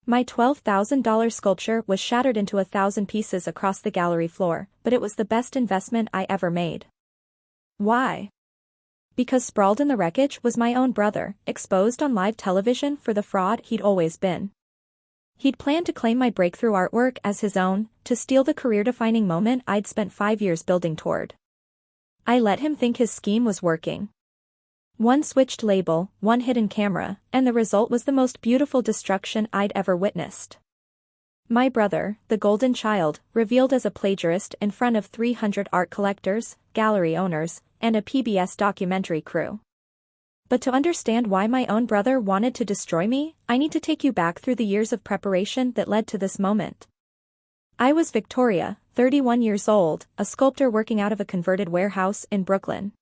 My $12,000 sculpture was shattered into 1,000 pieces across the gallery floor, but it was the best investment I ever made. Why? Because sprawled in the wreckage was my own brother, exposed on live television for the fraud he'd always been. He'd planned to claim my breakthrough artwork as his own, to steal the career-defining moment I'd spent 5 years building toward. I let him think his scheme was working. One switched label, one hidden camera, and the result was the most beautiful destruction I'd ever witnessed. My brother, the golden child, revealed as a plagiarist in front of 300 art collectors, gallery owners, and a PBS documentary crew. But to understand why my own brother wanted to destroy me, I need to take you back through the years of preparation that led to this moment. I was Victoria, 31 years old, a sculptor working out of a converted warehouse in Brooklyn.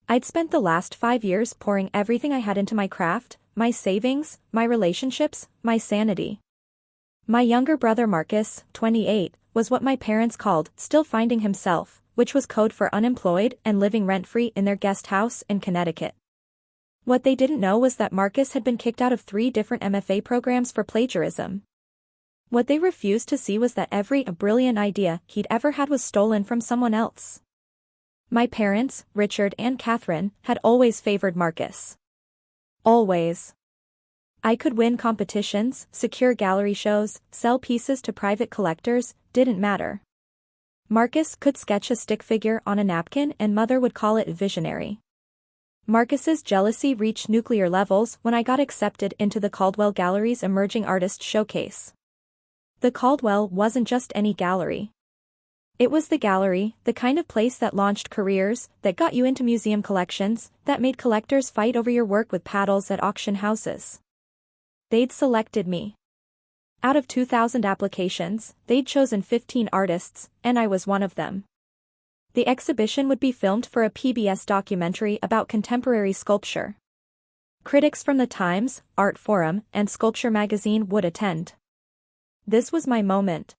I'd spent the last 5 years pouring everything I had into my craft, my savings, my relationships, my sanity. My younger brother Marcus, 28, was what my parents called still finding himself, which was code for unemployed and living rent-free in their guest house in Connecticut. What they didn't know was that Marcus had been kicked out of 3 different MFA programs for plagiarism. What they refused to see was that every brilliant idea he'd ever had was stolen from someone else. My parents, Richard and Catherine, had always favored Marcus. Always. I could win competitions, secure gallery shows, sell pieces to private collectors, didn't matter. Marcus could sketch a stick figure on a napkin and Mother would call it visionary. Marcus's jealousy reached nuclear levels when I got accepted into the Caldwell Gallery's Emerging Artist Showcase. The Caldwell wasn't just any gallery. It was the gallery, the kind of place that launched careers, that got you into museum collections, that made collectors fight over your work with paddles at auction houses. They'd selected me. Out of 2,000 applications, they'd chosen 15 artists, and I was one of them. The exhibition would be filmed for a PBS documentary about contemporary sculpture. Critics from The Times, Art Forum, and Sculpture magazine would attend. This was my moment.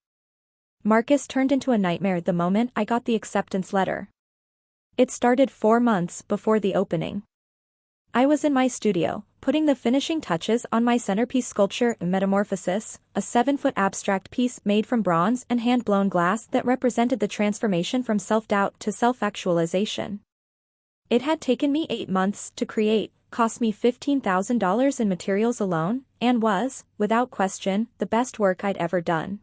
Marcus turned into a nightmare the moment I got the acceptance letter. It started 4 months before the opening. I was in my studio, putting the finishing touches on my centerpiece sculpture Metamorphosis, a 7-foot abstract piece made from bronze and hand-blown glass that represented the transformation from self-doubt to self-actualization. It had taken me 8 months to create, cost me $15,000 in materials alone, and was, without question, the best work I'd ever done.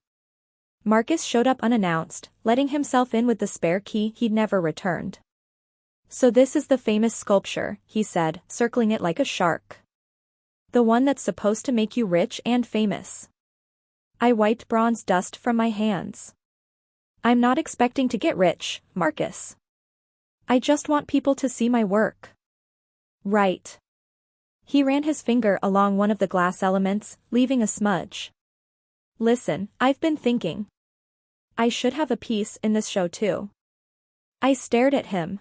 Marcus showed up unannounced, letting himself in with the spare key he'd never returned. "So this is the famous sculpture," he said, circling it like a shark. "The one that's supposed to make you rich and famous." I wiped bronze dust from my hands. "I'm not expecting to get rich, Marcus. I just want people to see my work." "Right." He ran his finger along one of the glass elements, leaving a smudge. "Listen, I've been thinking. I should have a piece in this show too." I stared at him.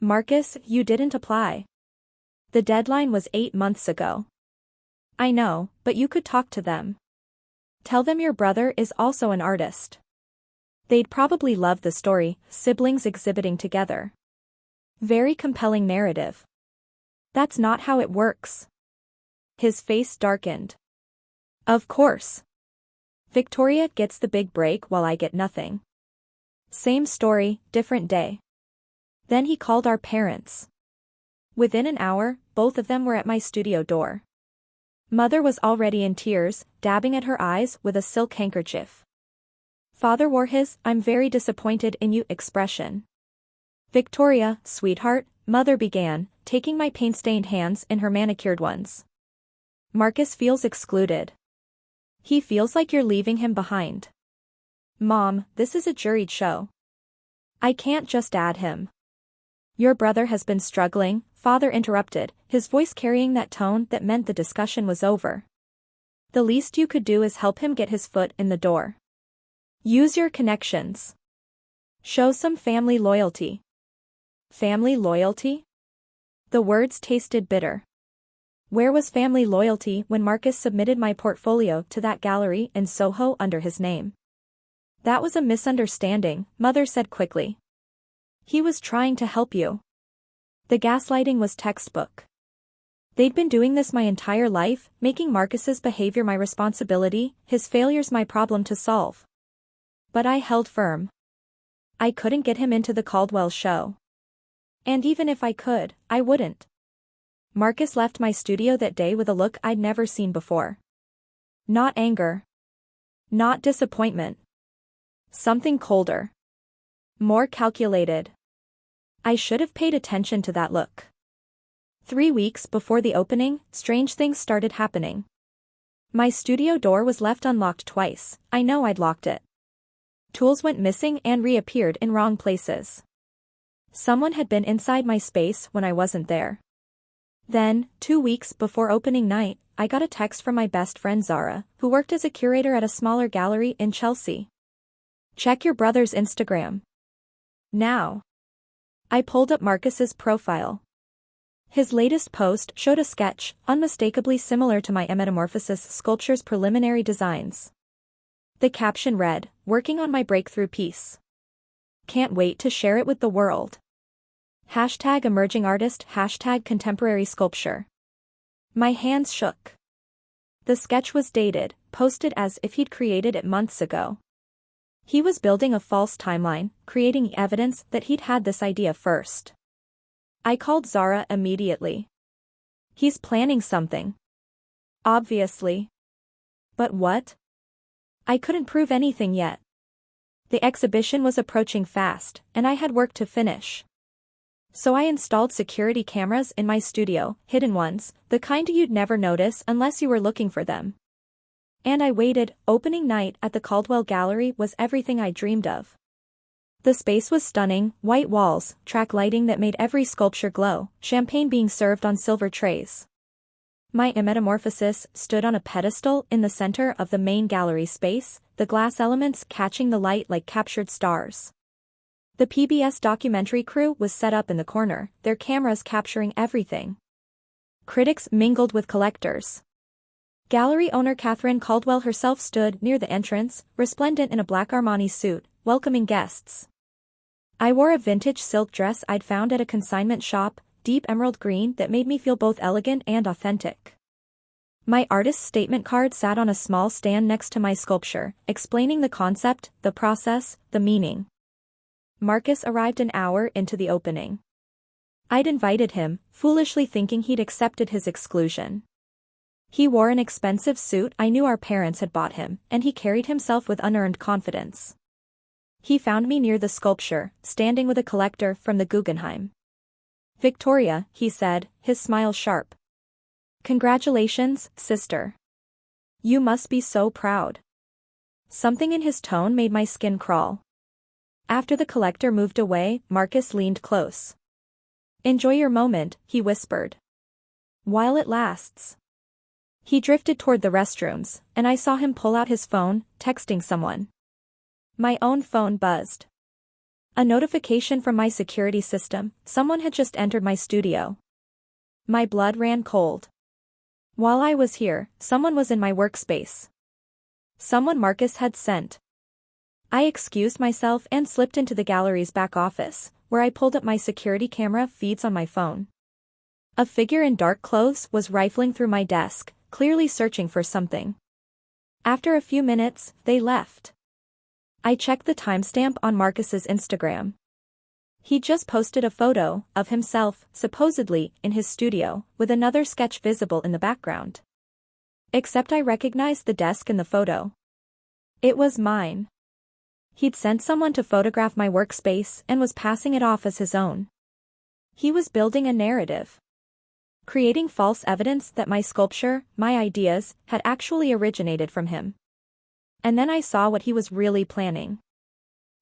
"Marcus, you didn't apply. The deadline was 8 months ago." "I know, but you could talk to them. Tell them your brother is also an artist. They'd probably love the story, siblings exhibiting together. Very compelling narrative." "That's not how it works." His face darkened. "Of course. Victoria gets the big break while I get nothing. Same story, different day." Then he called our parents. Within an hour, both of them were at my studio door. Mother was already in tears, dabbing at her eyes with a silk handkerchief. Father wore his "I'm very disappointed in you" expression. "Victoria, sweetheart," Mother began, taking my paint-stained hands in her manicured ones. "Marcus feels excluded. He feels like you're leaving him behind." "Mom, this is a juried show. I can't just add him." "Your brother has been struggling," Father interrupted, his voice carrying that tone that meant the discussion was over. "The least you could do is help him get his foot in the door. Use your connections. Show some family loyalty." Family loyalty? The words tasted bitter. Where was family loyalty when Marcus submitted my portfolio to that gallery in Soho under his name? "That was a misunderstanding," Mother said quickly. "He was trying to help you." The gaslighting was textbook. They'd been doing this my entire life, making Marcus's behavior my responsibility, his failures my problem to solve. But I held firm. I couldn't get him into the Caldwell show. And even if I could, I wouldn't. Marcus left my studio that day with a look I'd never seen before. Not anger. Not disappointment. Something colder. More calculated. I should have paid attention to that look. 3 weeks before the opening, strange things started happening. My studio door was left unlocked twice. I know I'd locked it. Tools went missing and reappeared in wrong places. Someone had been inside my space when I wasn't there. Then, 2 weeks before opening night, I got a text from my best friend Zara, who worked as a curator at a smaller gallery in Chelsea. Check your brother's Instagram. Now. I pulled up Marcus's profile. His latest post showed a sketch, unmistakably similar to my metamorphosis sculpture's preliminary designs. The caption read, "Working on my breakthrough piece. Can't wait to share it with the world. Hashtag emerging artist, hashtag contemporary sculpture." My hands shook. The sketch was dated, posted as if he'd created it months ago. He was building a false timeline, creating evidence that he'd had this idea first. I called Zara immediately. He's planning something. Obviously. But what? I couldn't prove anything yet. The exhibition was approaching fast, and I had work to finish. So I installed security cameras in my studio, hidden ones, the kind you'd never notice unless you were looking for them. And I waited. Opening night at the Caldwell Gallery was everything I dreamed of. The space was stunning, white walls, track lighting that made every sculpture glow, champagne being served on silver trays. My metamorphosis stood on a pedestal in the center of the main gallery space, the glass elements catching the light like captured stars. The PBS documentary crew was set up in the corner, their cameras capturing everything. Critics mingled with collectors. Gallery owner Catherine Caldwell herself stood near the entrance, resplendent in a black Armani suit, welcoming guests. I wore a vintage silk dress I'd found at a consignment shop, deep emerald green that made me feel both elegant and authentic. My artist's statement card sat on a small stand next to my sculpture, explaining the concept, the process, the meaning. Marcus arrived an hour into the opening. I'd invited him, foolishly thinking he'd accepted his exclusion. He wore an expensive suit I knew our parents had bought him, and he carried himself with unearned confidence. He found me near the sculpture, standing with a collector from the Guggenheim. "Victoria," he said, his smile sharp. "Congratulations, sister. You must be so proud." Something in his tone made my skin crawl. After the collector moved away, Marcus leaned close. "Enjoy your moment," he whispered. "While it lasts." He drifted toward the restrooms, and I saw him pull out his phone, texting someone. My own phone buzzed. A notification from my security system, someone had just entered my studio. My blood ran cold. While I was here, someone was in my workspace. Someone Marcus had sent. I excused myself and slipped into the gallery's back office, where I pulled up my security camera feeds on my phone. A figure in dark clothes was rifling through my desk, clearly searching for something. After a few minutes, they left. I checked the timestamp on Marcus's Instagram. He just posted a photo of himself, supposedly, in his studio, with another sketch visible in the background. Except I recognized the desk in the photo. It was mine. He'd sent someone to photograph my workspace and was passing it off as his own. He was building a narrative. Creating false evidence that my sculpture, my ideas, had actually originated from him. And then I saw what he was really planning.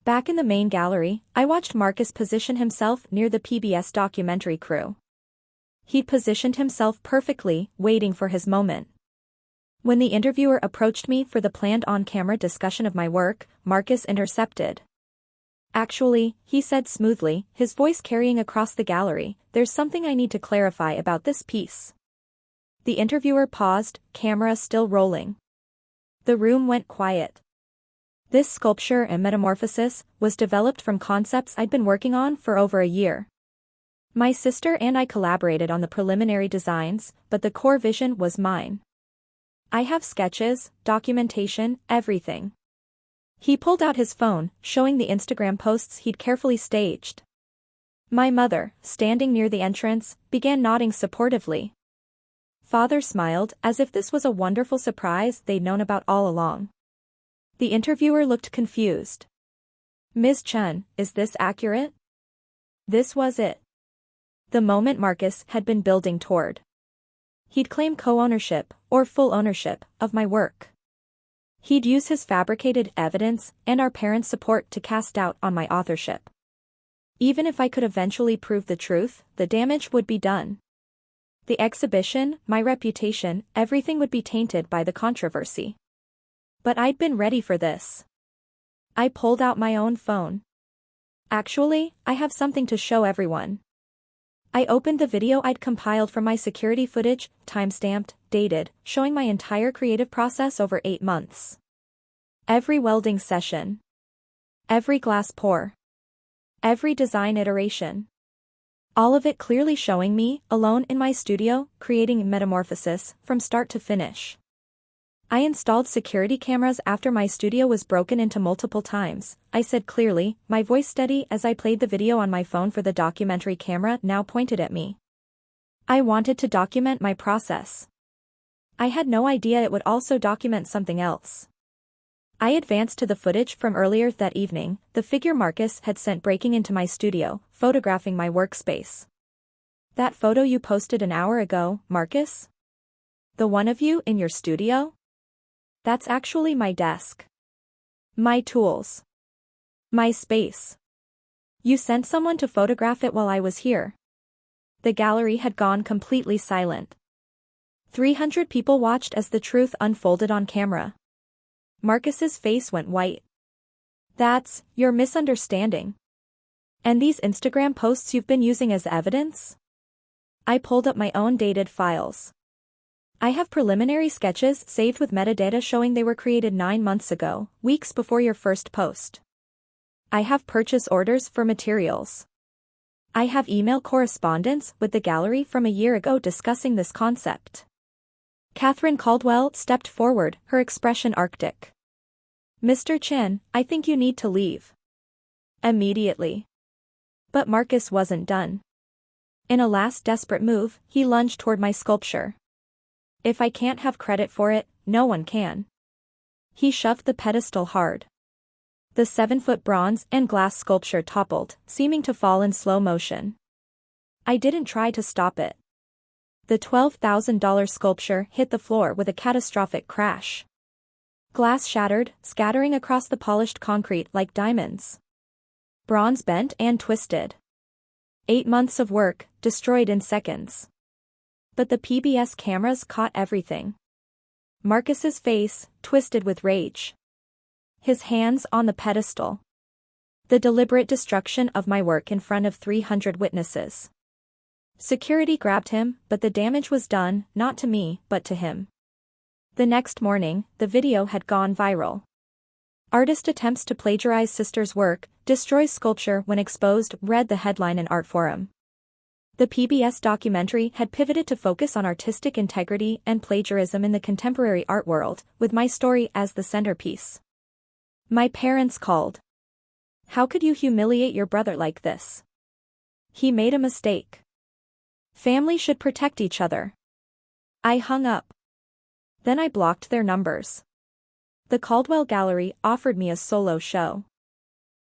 Back in the main gallery, I watched Marcus position himself near the PBS documentary crew. He'd positioned himself perfectly, waiting for his moment. When the interviewer approached me for the planned on-camera discussion of my work, Marcus intercepted. "Actually," he said smoothly, his voice carrying across the gallery, "there's something I need to clarify about this piece." The interviewer paused, camera still rolling. The room went quiet. This sculpture and metamorphosis was developed from concepts I'd been working on for over a year. My sister and I collaborated on the preliminary designs, but the core vision was mine. I have sketches, documentation, everything. He pulled out his phone, showing the Instagram posts he'd carefully staged. My mother, standing near the entrance, began nodding supportively. Father smiled, as if this was a wonderful surprise they'd known about all along. The interviewer looked confused. "Ms. Chen, is this accurate?" This was it. The moment Marcus had been building toward. He'd claim co-ownership, or full ownership, of my work. He'd use his fabricated evidence and our parents' support to cast doubt on my authorship. Even if I could eventually prove the truth, the damage would be done. The exhibition, my reputation, everything would be tainted by the controversy. But I'd been ready for this. I pulled out my own phone. Actually, I have something to show everyone. I opened the video I'd compiled from my security footage, time-stamped, dated, showing my entire creative process over 8 months. Every welding session. Every glass pour. Every design iteration. All of it clearly showing me, alone in my studio, creating metamorphosis, from start to finish. I installed security cameras after my studio was broken into multiple times, I said clearly, my voice steady as I played the video on my phone for the documentary camera now pointed at me. I wanted to document my process. I had no idea it would also document something else. I advanced to the footage from earlier that evening, the figure Marcus had sent breaking into my studio, photographing my workspace. "That photo you posted an hour ago, Marcus? The one of you in your studio? That's actually my desk. My tools. My space. You sent someone to photograph it while I was here." The gallery had gone completely silent. 300 people watched as the truth unfolded on camera. Marcus's face went white. "You're misunderstanding. And these Instagram posts you've been using as evidence?" I pulled up my own dated files. I have preliminary sketches saved with metadata showing they were created 9 months ago, weeks before your first post. I have purchase orders for materials. I have email correspondence with the gallery from a year ago discussing this concept. Catherine Caldwell stepped forward, her expression arctic. "Mr. Chen, I think you need to leave. Immediately." But Marcus wasn't done. In a last desperate move, he lunged toward my sculpture. "If I can't have credit for it, no one can." He shoved the pedestal hard. The 7-foot bronze and glass sculpture toppled, seeming to fall in slow motion. I didn't try to stop it. The $12,000 sculpture hit the floor with a catastrophic crash. Glass shattered, scattering across the polished concrete like diamonds. Bronze bent and twisted. 8 months of work, destroyed in seconds. But the PBS cameras caught everything. Marcus's face, twisted with rage. His hands on the pedestal. The deliberate destruction of my work in front of 300 witnesses. Security grabbed him, but the damage was done, not to me, but to him. The next morning, the video had gone viral. "Artist attempts to plagiarize sister's work, destroys sculpture when exposed," read the headline in Artforum. The PBS documentary had pivoted to focus on artistic integrity and plagiarism in the contemporary art world, with my story as the centerpiece. My parents called. "How could you humiliate your brother like this? He made a mistake. Family should protect each other." I hung up. Then I blocked their numbers. The Caldwell Gallery offered me a solo show.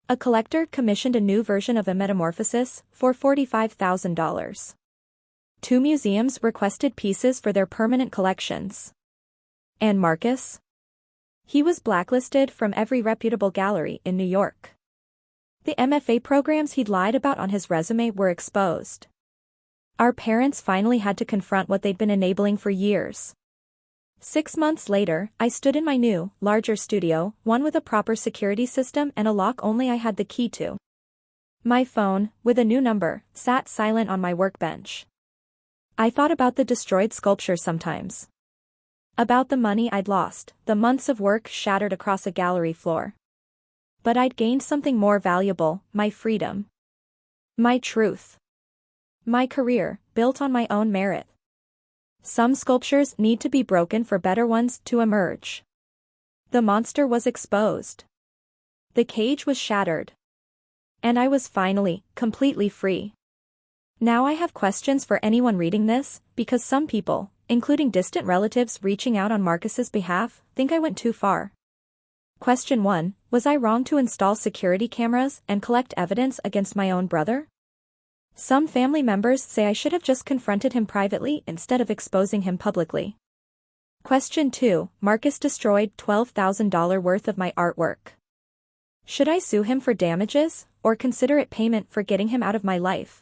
A collector commissioned a new version of a metamorphosis for $45,000. 2 museums requested pieces for their permanent collections. And Marcus? He was blacklisted from every reputable gallery in New York. The MFA programs he'd lied about on his resume were exposed. Our parents finally had to confront what they'd been enabling for years. 6 months later, I stood in my new, larger studio, one with a proper security system and a lock only I had the key to. My phone, with a new number, sat silent on my workbench. I thought about the destroyed sculpture sometimes. About the money I'd lost, the months of work shattered across a gallery floor. But I'd gained something more valuable, my freedom. My truth. My career, built on my own merit. Some sculptures need to be broken for better ones to emerge. The monster was exposed. The cage was shattered. And I was finally, completely free. Now I have questions for anyone reading this, because some people, including distant relatives reaching out on Marcus's behalf, think I went too far. Question 1, was I wrong to install security cameras and collect evidence against my own brother? Some family members say I should have just confronted him privately instead of exposing him publicly. Question 2, Marcus destroyed $12,000 worth of my artwork. Should I sue him for damages, or consider it payment for getting him out of my life?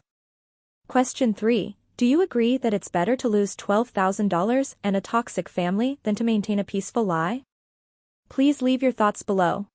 Question 3, do you agree that it's better to lose $12,000 and a toxic family than to maintain a peaceful lie? Please leave your thoughts below.